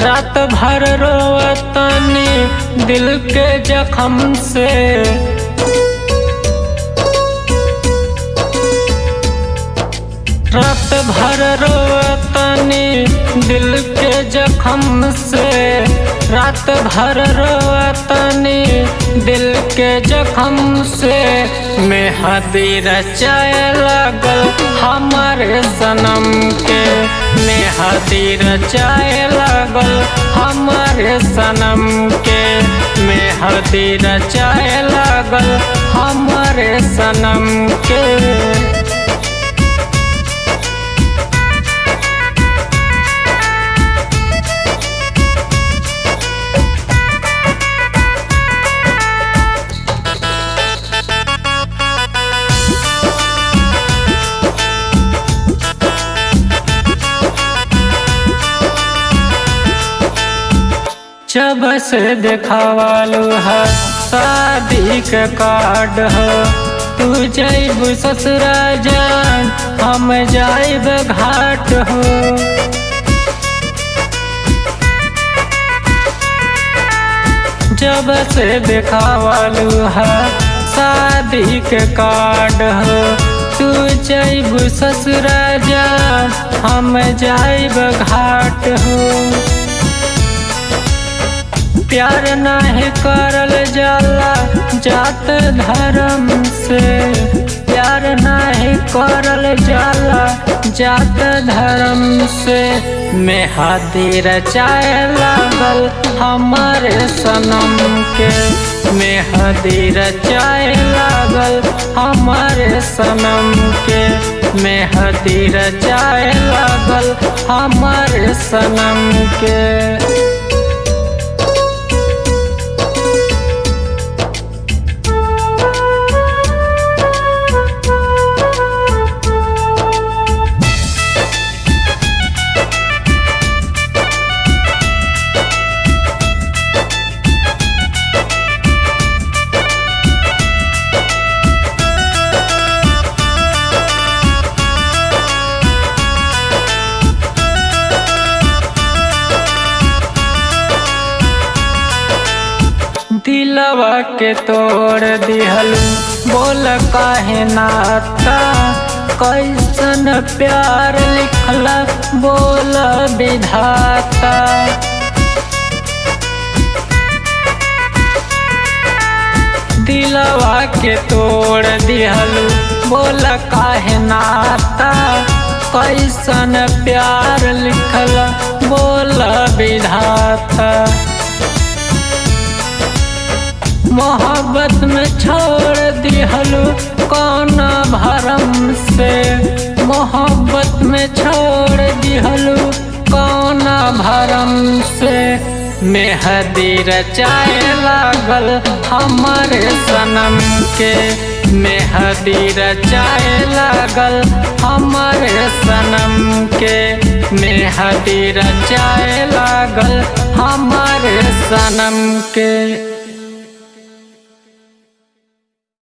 रात भर रोवतनी दिल के जख्म से। रात भर रोवतनी दिल के जख्म से। रात भर रोवतनी दिल के जख्म से। मेहंदी रचाए लागल हमारे सनम के। मेहंदी रचाए लागल हमारे सनम के। मेहंदी रचाए लागल हमारे सनम के। जब से देखावालू है शादी के कार्ड हो। तू जाइब ससुरा जान हम जाइब घाट हो। जब से देखावालू है शादी के कार्ड हो। तू जाइब ससुरा जान हम जाइब घाट हो। प्यार नहीं करल जाला जात धर्म से। प्यार नहीं करल जाला जात धर्म से। मेहंदी रचाए लागल हमारे सनम के। मेहंदी रचाए लागल हमारे सनम के। मेहंदी रचाए लागल हमारे सनम के। दिलवा के तोड़ दिहलू बोल काहे नाता। कैसन प्यार लिखला बोल विधाता। दिलवा के तोड़ दिहलू बोल काहे नाता। कैसन प्यार लिखला बोल विधाता। मोहब्बत में छोड़ दिहलू कौन भरम से। मोहब्बत में छोड़ दिहलू कौन भरम से। मेहंदी रचाए लागल हमारे सनम के। मेहंदी रचाए लागल हमारे सनम के। मेहंदी रचाए लागल हमारे सनम के।